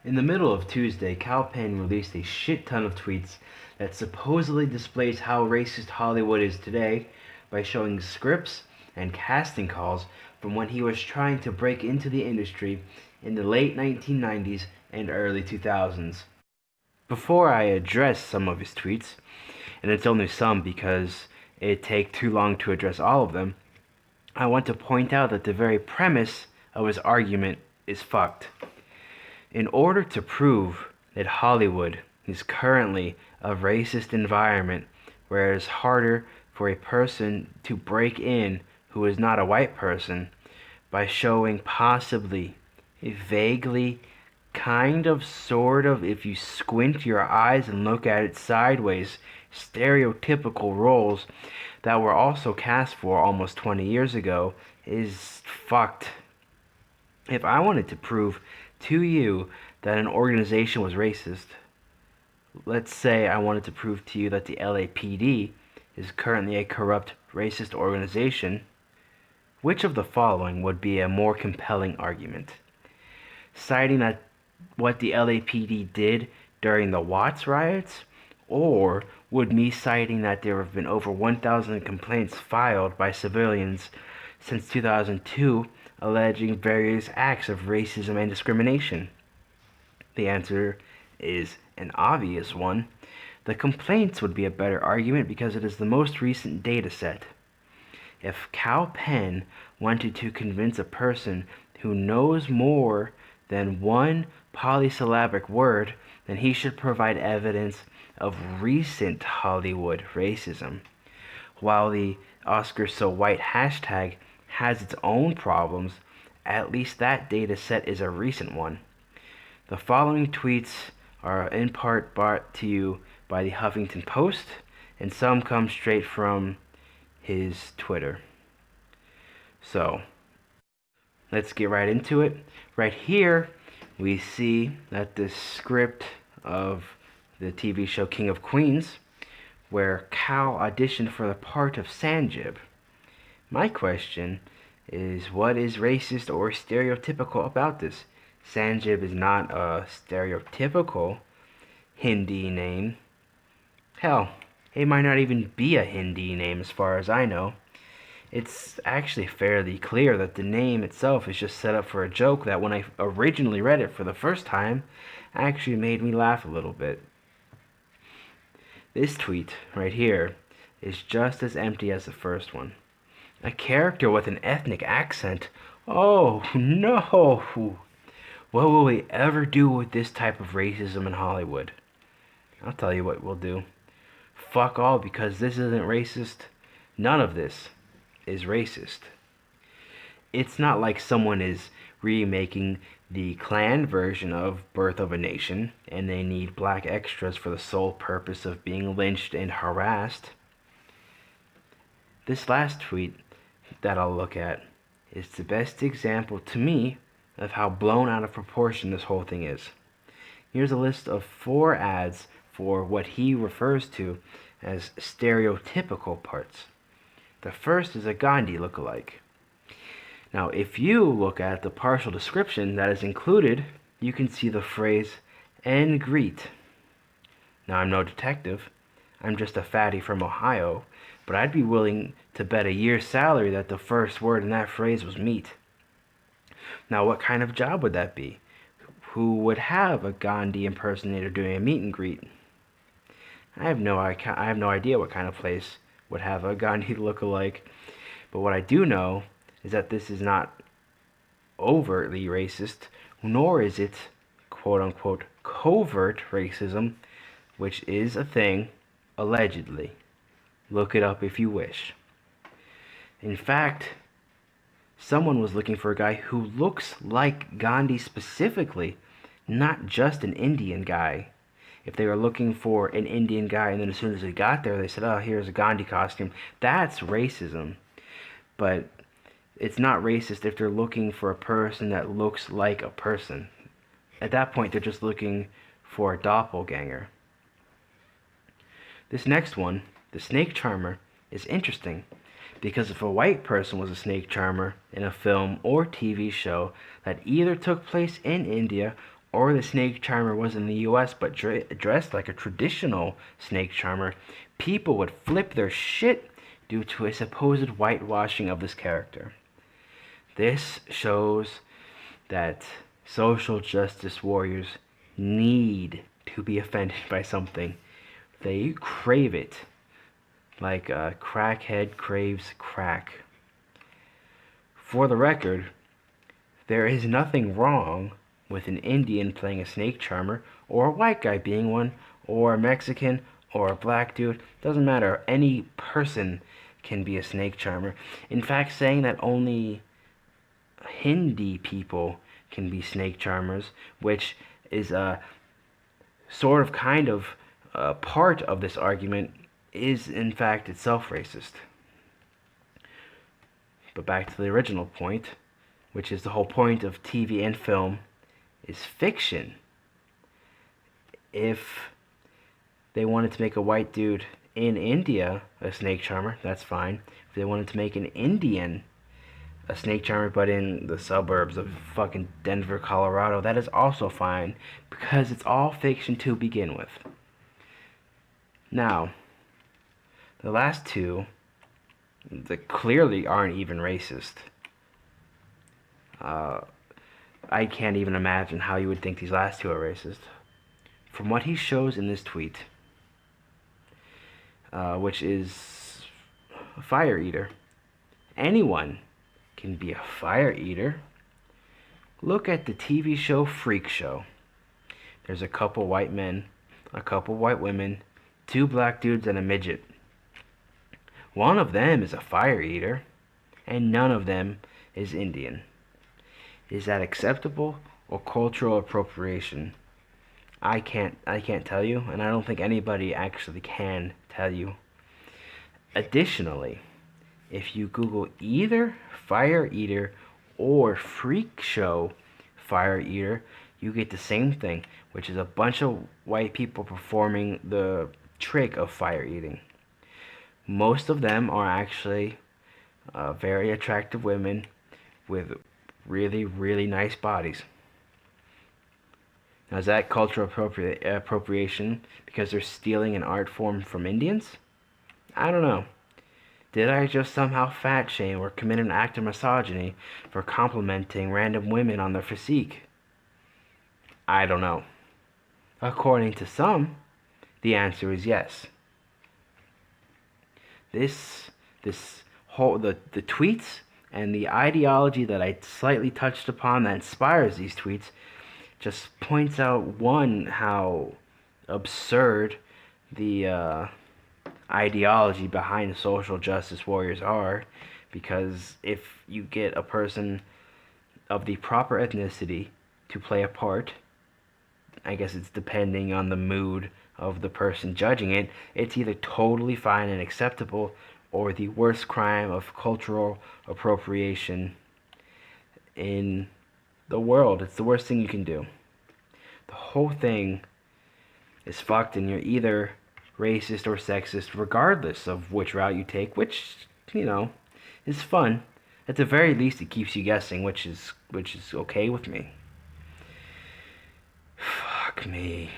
In the middle of Tuesday, Kal Penn released a shit ton of tweets that supposedly displays how racist Hollywood is today by showing scripts and casting calls from when he was trying to break into the industry in the late 1990s and early 2000s. Before I address some of his tweets, and it's only some because it'd take too long to address all of them, I want to point out that the very premise of his argument is fucked. In order to prove that Hollywood is currently a racist environment where it is harder for a person to break in who is not a white person by showing possibly a vaguely, kind of, sort of, if you squint your eyes and look at it sideways, stereotypical roles that were also cast for almost 20 years ago is fucked. If I wanted to prove to you that an organization was racist, let's say I wanted to prove to you that the LAPD is currently a corrupt, racist organization, which of the following would be a more compelling argument? Citing that what the LAPD did during the Watts riots, or would me citing that there have been over 1,000 complaints filed by civilians since 2002 alleging various acts of racism and discrimination? The answer is an obvious one. The complaints would be a better argument because it is the most recent data set. If Kal Penn wanted to convince a person who knows more than one polysyllabic word, then he should provide evidence of recent Hollywood racism. While the Oscars So White hashtag has its own problems, at least that data set is a recent one. The following tweets are in part brought to you by the Huffington Post, and some come straight from his Twitter. So, let's get right into it. Right here, we see that the script of the TV show King of Queens, where Kal auditioned for the part of Sanjib. My question is, what is racist or stereotypical about this? Sanjib is not a stereotypical Hindi name. Hell, it might not even be a Hindi name as far as I know. It's actually fairly clear that the name itself is just set up for a joke that when I originally read it for the first time, actually made me laugh a little bit. This tweet right here is just as empty as the first one. A character with an ethnic accent? Oh no! What will we ever do with this type of racism in Hollywood? I'll tell you what we'll do. Fuck all, because this isn't racist. None of this is racist. It's not like someone is remaking the Klan version of Birth of a Nation and they need black extras for the sole purpose of being lynched and harassed. This last tweet that I'll look at is the best example to me of how blown out of proportion this whole thing is. Here's a list of 4 ads for what he refers to as stereotypical parts. The first is a Gandhi lookalike. Now, if you look at the partial description that is included, you can see the phrase, "and greet." Now, I'm no detective. I'm just a fatty from Ohio, but I'd be willing to bet a year's salary that the first word in that phrase was meat. Now, what kind of job would that be? Who would have a Gandhi impersonator doing a meet and greet? I have no idea what kind of place would have a Gandhi look-alike, but what I do know is that this is not overtly racist, nor is it quote-unquote covert racism, which is a thing, allegedly. Look it up if you wish. In fact, someone was looking for a guy who looks like Gandhi specifically, not just an Indian guy. If they were looking for an Indian guy and then as soon as they got there they said, oh, here's a Gandhi costume, that's racism. But it's not racist if they're looking for a person that looks like a person. At that point, they're just looking for a doppelganger. This next one, the snake charmer, is interesting because if a white person was a snake charmer in a film or TV show that either took place in India or the snake charmer was in the US but dressed like a traditional snake charmer, people would flip their shit due to a supposed whitewashing of this character. This shows that social justice warriors need to be offended by something. They crave it, like a crackhead craves crack. For the record, there is nothing wrong with an Indian playing a snake charmer, or a white guy being one, or a Mexican, or a black dude. Doesn't matter. Any person can be a snake charmer. In fact, saying that only Hindi people can be snake charmers, which is a sort of kind of part of this argument, is in fact itself racist. But back to the original point, which is the whole point of TV and film, is fiction. If they wanted to make a white dude in India a snake charmer, that's fine. If they wanted to make an Indian a snake charmer but in the suburbs of fucking Denver, Colorado, that is also fine, because it's all fiction to begin with. Now, the last two, that clearly aren't even racist. I can't even imagine how you would think these last two are racist. From what he shows in this tweet, which is a fire eater. Anyone can be a fire eater. Look at the TV show Freak Show. There's a couple white men, a couple white women, 2 black dudes, and a midget. One of them is a fire eater, and none of them is Indian. Is that acceptable or cultural appropriation? I can't tell you, and I don't think anybody actually can tell you. Additionally, if you Google either fire eater or freak show fire eater, you get the same thing, which is a bunch of white people performing the trick of fire eating. Most of them are actually very attractive women with really, really nice bodies. Now, is that cultural appropriation because they're stealing an art form from Indians? I don't know. Did I just somehow fat shame or commit an act of misogyny for complimenting random women on their physique? I don't know. According to some, the answer is yes. The tweets and the ideology that I slightly touched upon that inspires these tweets just points out, one, how absurd the ideology behind social justice warriors are, because if you get a person of the proper ethnicity to play a part, I guess it's depending on the mood of the person judging it, it's either totally fine and acceptable or the worst crime of cultural appropriation in the world. It's the worst thing you can do. The whole thing is fucked, and you're either racist or sexist regardless of which route you take, which, is fun. At the very least, it keeps you guessing, which is okay with me. Fuck me.